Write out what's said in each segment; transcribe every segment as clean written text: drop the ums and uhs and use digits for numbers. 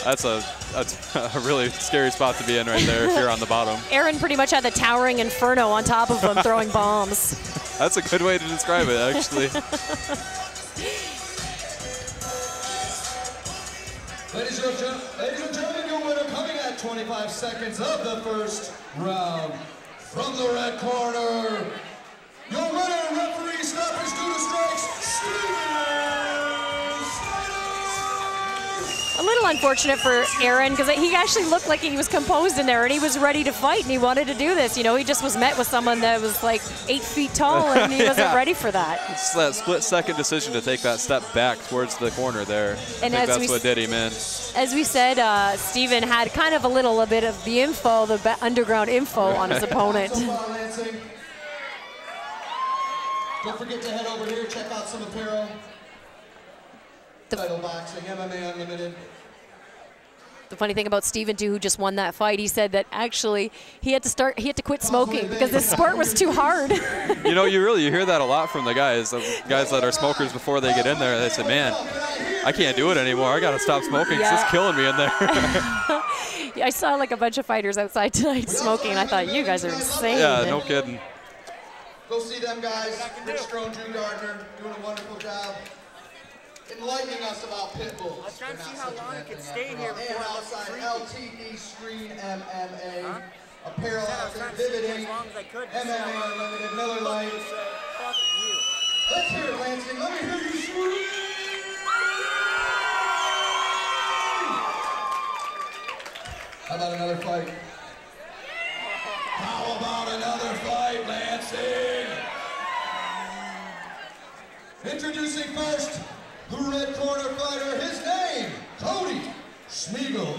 That's a really scary spot to be in right there if you're on the bottom. Aaron pretty much had the towering inferno on top of him throwing bombs. That's a good way to describe it, actually. Ladies and gentlemen, your winner coming at 25 seconds of the first round. From the red corner, your winner, referee stoppage due to strikes, A little unfortunate for Aaron because he actually looked like he was composed in there and he was ready to fight and he wanted to do this. You know, he just was met with someone that was like 8 feet tall and he wasn't ready for that. It's that split-second decision to take that step back towards the corner there. And I think that's what did him in. As we said, Steven had kind of a bit of the info, the underground info on his opponent. Don't forget to head over here, check out some apparel. Title boxing, MMA Unlimited. The funny thing about Steven, too, who just won that fight, he said that actually he had to quit smoking because this sport was too hard. You know, you hear that a lot from the guys that are smokers before they get in there. They say, man, I can't do it anymore. I got to stop smoking. Yeah. It's killing me in there. I saw like a bunch of fighters outside tonight smoking, and I thought, you guys are insane. Yeah, no kidding. Go see them guys. Rich Strong, Drew Gardner, doing a wonderful job. Enlightening us about pit bulls. I was trying to see how long it could stay here before and outside LTD Screen MMA. Apparel outfit, Vividing, MMA Unlimited, Miller Lite. Let's hear it, Lansing. Let me hear you scream. How about another fight? How about another fight, Lansing? Introducing first, the red corner fighter, his name, Cody Smeagle.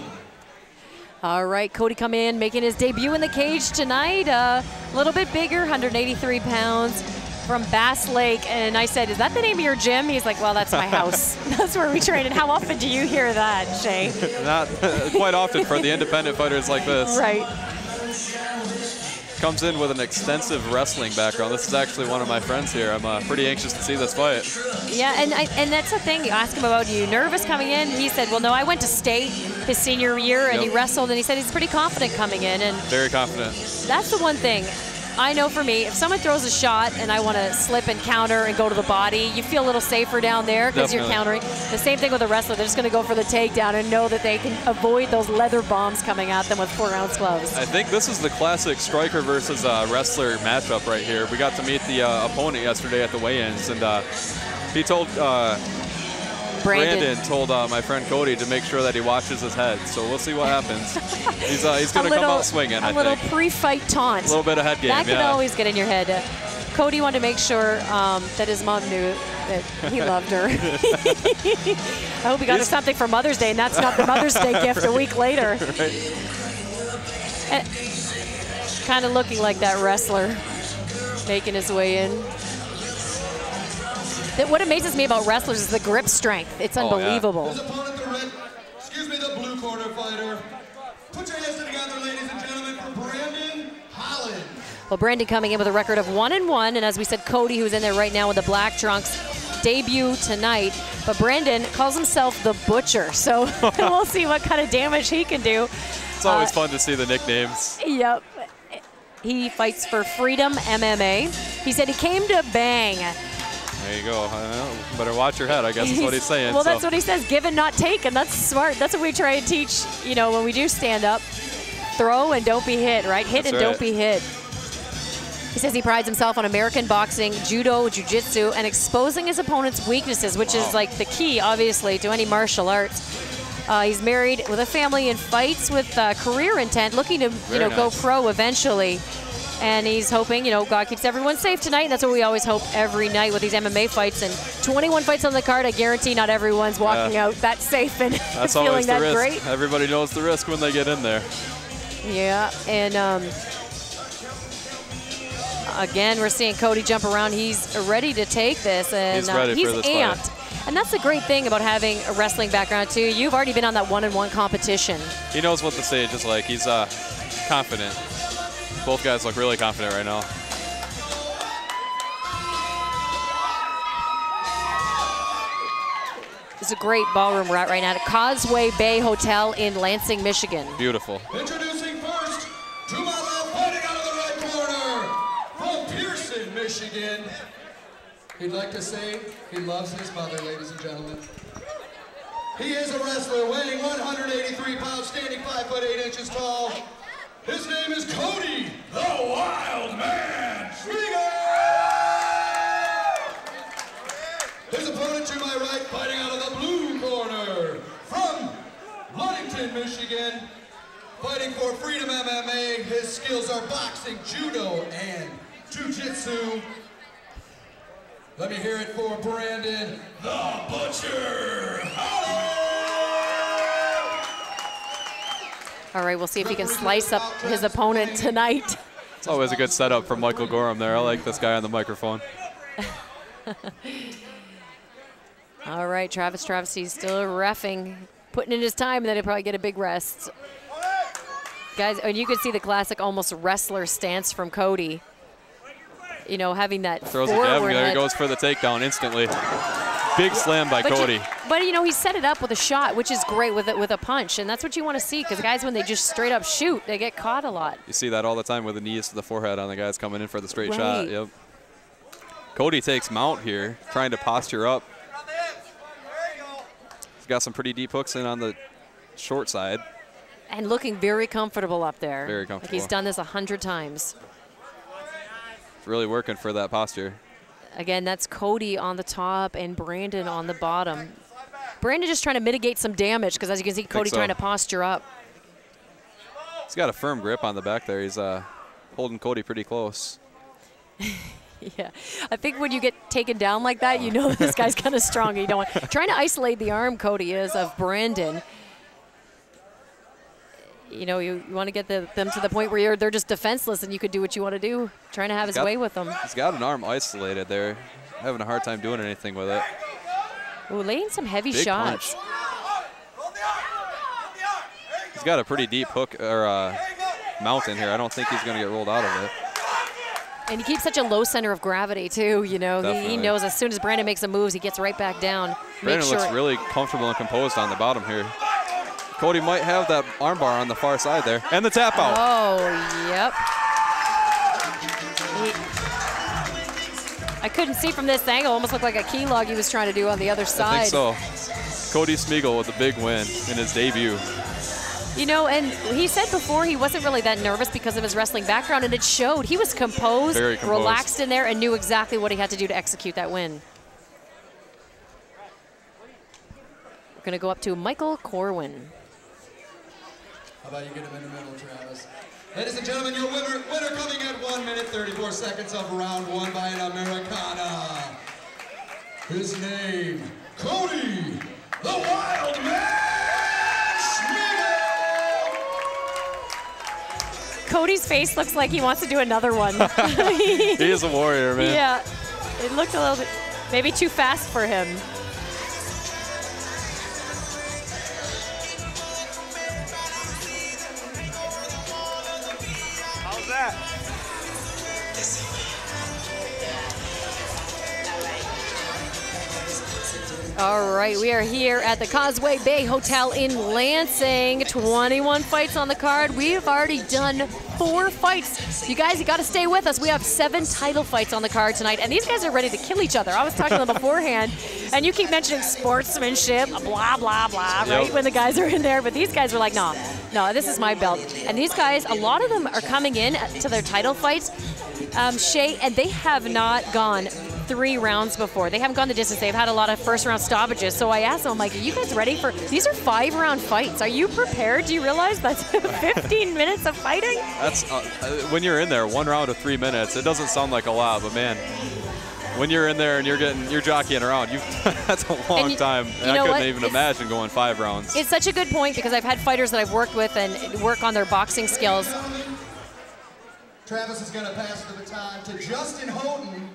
All right, Cody coming in, making his debut in the cage tonight. A little bit bigger, 183 pounds, from Bass Lake. And I said, is that the name of your gym? He's like, well, that's my house. That's where we train. And how often do you hear that, Shae? Not quite often for the independent fighters like this. Right. Comes in with an extensive wrestling background. This is actually one of my friends here. I'm pretty anxious to see this fight. Yeah, and that's the thing. You ask him about, are you nervous coming in? He said, well, no, I went to state his senior year and he wrestled, and he said he's pretty confident coming in. And very confident. That's the one thing. I know for me, if someone throws a shot and I want to slip and counter and go to the body, you feel a little safer down there because you're countering. The same thing with a wrestler. They're just going to go for the takedown and know that they can avoid those leather bombs coming at them with 4-ounce gloves. I think this is the classic striker versus wrestler matchup right here. We got to meet the opponent yesterday at the weigh-ins, and he told Brandon told my friend Cody to make sure that he watches his head. So we'll see what happens. He's going to come out swinging, I think. A little pre-fight taunt. A little bit of head game, that can always get in your head. Cody wanted to make sure that his mom knew that he loved her. I hope he got her something for Mother's Day, and that's not the Mother's Day gift a week later. Right. Kind of looking like that wrestler making his way in. What amazes me about wrestlers is the grip strength. It's unbelievable. His opponent, the blue corner fighter. Put your hands together, ladies and gentlemen, for Brandon Holland. Well, Brandon coming in with a record of 1-1, and as we said, Cody, who's in there right now with the black trunks, debut tonight. But Brandon calls himself the Butcher, so we'll see what kind of damage he can do. It's always fun to see the nicknames. Yep. He fights for Freedom MMA. He said he came to bang. There you go. Better watch your head, I guess is what he's saying. Well, that's what he says, give and not take, and that's smart. That's what we try and teach, you know, when we do stand up. Throw and don't be hit, right? Hit and don't be hit. He says he prides himself on American boxing, judo, jiu-jitsu, and exposing his opponent's weaknesses, which is like the key, obviously, to any martial arts. He's married with a family and fights with career intent, looking to, go pro eventually. And he's hoping, God keeps everyone safe tonight. And that's what we always hope every night with these MMA fights. And 21 fights on the card, I guarantee not everyone's walking out that safe and that's feeling that risk. great. Everybody knows the risk when they get in there. Yeah, and again, we're seeing Cody jump around. He's ready to take this, and he's ready for this amped. fight. And that's the great thing about having a wrestling background, too. You've already been on that 1-on-1 competition. He knows what the stage is like. He's confident. Both guys look really confident right now. It's a great ballroom we're at right now at Causeway Bay Hotel in Lansing, Michigan. Beautiful. Introducing first, to my left, fighting out of the right corner, from Pearson, Michigan. He'd like to say he loves his mother, ladies and gentlemen. He is a wrestler weighing 183 pounds, standing 5 foot 8 inches tall. His name is Cody, the Wild Man Smeagle! His opponent to my right, fighting out of the blue corner, from Ludington, Michigan, fighting for Freedom MMA. His skills are boxing, judo, and jiu-jitsu. Let me hear it for Brandon, the Butcher Holland! All right, we'll see if he can slice up his opponent tonight. It's always a good setup from Michael Gorham there. I like this guy on the microphone. All right, Travis he's still reffing, putting in his time, and then he'll probably get a big rest. Guys, and you can see the classic almost wrestler stance from Cody. You know, having that throws a jab, and there he goes for the takedown instantly. Big slam by Cody. But you know, he set it up with a shot, which is great with a punch, and that's what you want to see, because guys, when they just straight up shoot, they get caught a lot. You see that all the time with the knees to the forehead on the guys coming in for the straight shot. Yep. Cody takes mount here, trying to posture up. He's got some pretty deep hooks in on the short side. And looking very comfortable up there. Very comfortable. Like he's done this 100 times. Really working for that posture. Again, that's Cody on the top and Brandon on the bottom. Brandon just trying to mitigate some damage, because as you can see, Cody trying to posture up. He's got a firm grip on the back there. He's holding Cody pretty close. Yeah, I think when you get taken down like that, you know this guy's kind of strong. You don't want trying to isolate the arm. Cody is of Brandon. You know, you want to get them to the point where they're just defenseless, and you could do what you want to do, trying to have his way with them. He's got an arm isolated there, having a hard time doing anything with it. Ooh, laying some heavy shots. Punch. He's got a pretty deep hook or mount in here. I don't think he's going to get rolled out of it. And he keeps such a low center of gravity too. You know, he knows as soon as Brandon makes some moves, he gets right back down. Brandon looks really comfortable and composed on the bottom here. Cody might have that armbar on the far side there. And the tap out. Oh, yep. I couldn't see from this angle. Almost looked like a key log he was trying to do on the other side. I think so. Cody Smeagle with a big win in his debut. You know, and he said before he wasn't really that nervous because of his wrestling background, and it showed. He was composed, relaxed in there, and knew exactly what he had to do to execute that win. We're going to go up to Michael Corwin. How about you get him in the middle, Travis? Ladies and gentlemen, your winner coming at 1 minute 34 seconds of round 1 by an Americana. His name, Cody, the Wild Man Smeagle! Cody's face looks like he wants to do another one. He is a warrior, man. Yeah, it looked a little bit, maybe too fast for him. All right, we are here at the Causeway Bay Hotel in Lansing. 21 fights on the card. We've already done 4 fights. You guys, you got to stay with us. We have 7 title fights on the card tonight, and these guys are ready to kill each other. I was talking to them beforehand, and you keep mentioning sportsmanship, blah, blah, blah, right, when the guys are in there, but these guys are like, no, this is my belt. And these guys, a lot of them are coming in to their title fights, Shae, and they have not gone 3 rounds before. They haven't gone the distance. They've had a lot of first-round stoppages. So I asked them, I'm like, are you guys ready for, these are 5-round fights. Are you prepared? Do you realize that's 15 minutes of fighting? That's, when you're in there, 1 round of 3 minutes, it doesn't sound like a lot, but man, when you're in there and you're jockeying around, that's a long time. And I couldn't even imagine going 5 rounds. It's such a good point, because I've had fighters that I've worked with and work on their boxing skills. Travis is going to pass the baton to Justin Houghton.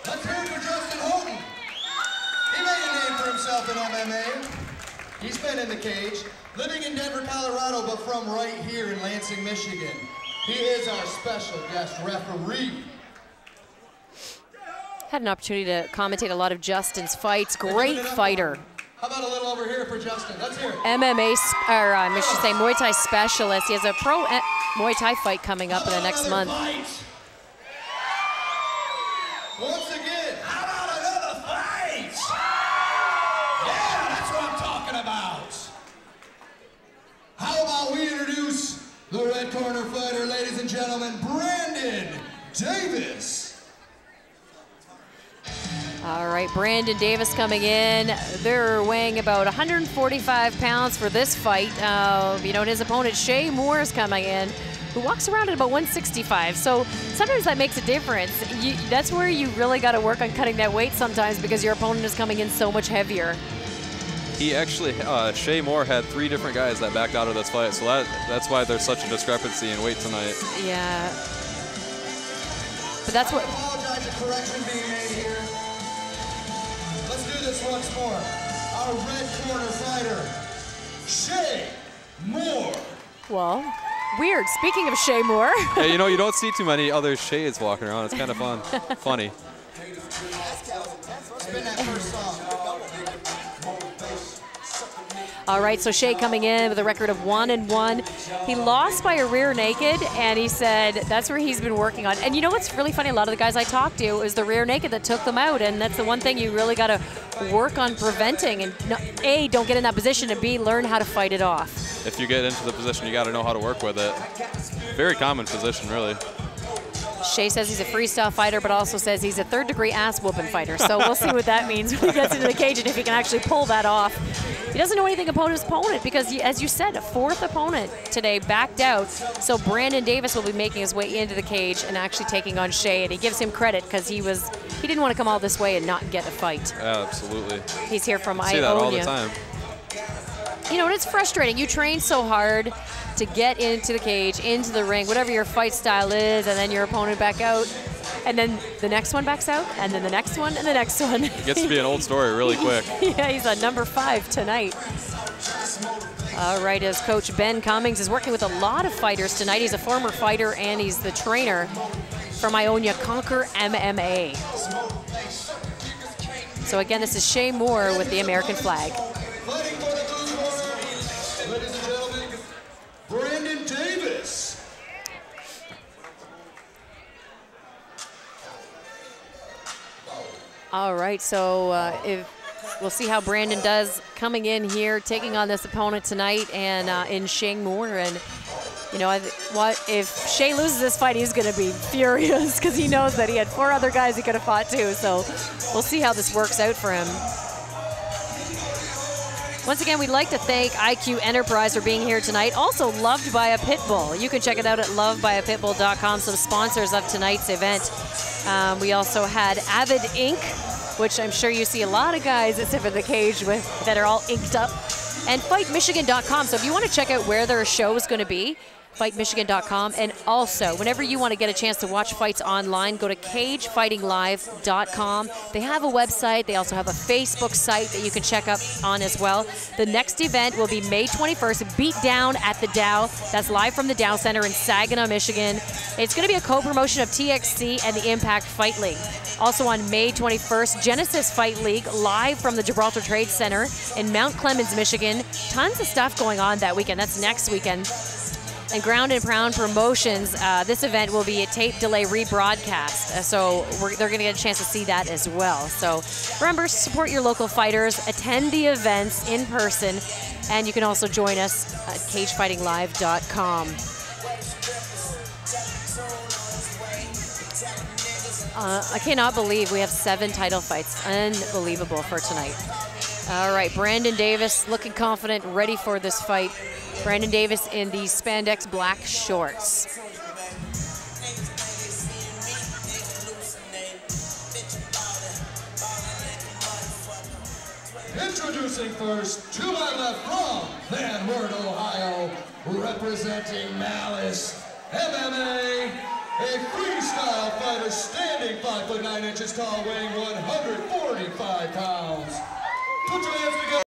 Let's hear it for Justin Houghton. He made a name for himself in MMA. He's been in the cage, living in Denver, Colorado, but from right here in Lansing, Michigan. He is our special guest referee. Had an opportunity to commentate a lot of Justin's fights. Great fighter. How about a little over here for Justin? Let's hear it. MMA, or I should say Muay Thai specialist. He has a pro Muay Thai fight coming up in the next month. Once again, how about another fight? Yeah, that's what I'm talking about. How about we introduce the red corner fighter, ladies and gentlemen, Brandon Davis. All right, Brandon Davis coming in. They're weighing about 145 pounds for this fight. You know, his opponent, Shae Moore, is coming in, who walks around at about 165. So sometimes that makes a difference. That's where you really got to work on cutting that weight sometimes, because your opponent is coming in so much heavier. He actually, Shae Moore had 3 different guys that backed out of this fight, so that's why there's such a discrepancy in weight tonight. Yeah. But that's what... I apologize, a correction being made here. Let's do this once more. Our red corner fighter, Shae Moore. Well, weird. Speaking of Shae Moore. Hey, you know, you don't see too many other Shaes walking around. It's kind of fun, funny. Spin that first song. All right, so Shae coming in with a record of 1-1. He lost by a rear naked, and he said that's where he's been working on. And you know what's really funny? A lot of the guys I talked to is the rear naked that took them out, and that's the one thing you really got to work on preventing. And A, don't get in that position, and B, learn how to fight it off. If you get into the position, you got to know how to work with it. Very common position, really. Shae says he's a freestyle fighter, but also says he's a third-degree ass-whooping fighter. So we'll see what that means when he gets into the cage and if he can actually pull that off. He doesn't know anything about his opponent because, as you said, a 4th opponent today backed out. So Brandon Davis will be making his way into the cage and actually taking on Shae, and he gives him credit because he didn't want to come all this way and not get a fight. Absolutely. He's here from Ionia. See that all the time. You know, and it's frustrating. You train so hard to get into the cage, into the ring, whatever your fight style is, and then your opponent back out, and then the next one backs out, and then the next one, and the next one. It gets to be an old story really quick. Yeah, he's on number 5 tonight. All right, as Coach Ben Cummings is working with a lot of fighters tonight. He's a former fighter, and he's the trainer from Ionia, Conquer MMA. So again, this is Shae Moore with the American flag. Fighting for the blue corner, ladies and gentlemen, Brandon Davis. All right, so we'll see how Brandon does coming in here, taking on this opponent tonight, and in Shae Moore. And you know, if Shae loses this fight, he's going to be furious because he knows that he had 4 other guys he could have fought too. So we'll see how this works out for him. Once again, we'd like to thank IQ Enterprise for being here tonight. Also, Loved by a Pitbull. You can check it out at lovedbyapitbull.com, some sponsors of tonight's event. We also had Avid Ink, which I'm sure you see a lot of guys that sit in the cage with that are all inked up. And FightMichigan.com. So if you want to check out where their show is going to be, FightMichigan.com. And also, whenever you want to get a chance to watch fights online, go to CageFightingLive.com. They have a website. They also have a Facebook site that you can check up on as well. The next event will be May 21st, Beat Down at the Dow. That's live from the Dow Center in Saginaw, Michigan. It's going to be a co-promotion of TXC and the Impact Fight League. Also on May 21st, Genesis Fight League, live from the Gibraltar Trade Center in Mount Clemens, Michigan. Tons of stuff going on that weekend. That's next weekend. And Ground and Pound Promotions, this event will be a tape delay rebroadcast. So they're going to get a chance to see that as well. So remember, support your local fighters, attend the events in person, and you can also join us at CageFightingLive.com. I cannot believe we have 7 title fights. Unbelievable for tonight. All right, Brandon Davis looking confident, ready for this fight. Brandon Davis in the spandex black shorts. Introducing first, to my left from Van Wert, Ohio, representing Malice MMA, a freestyle fighter standing 5'9" tall, weighing 145 pounds. Put your hands together.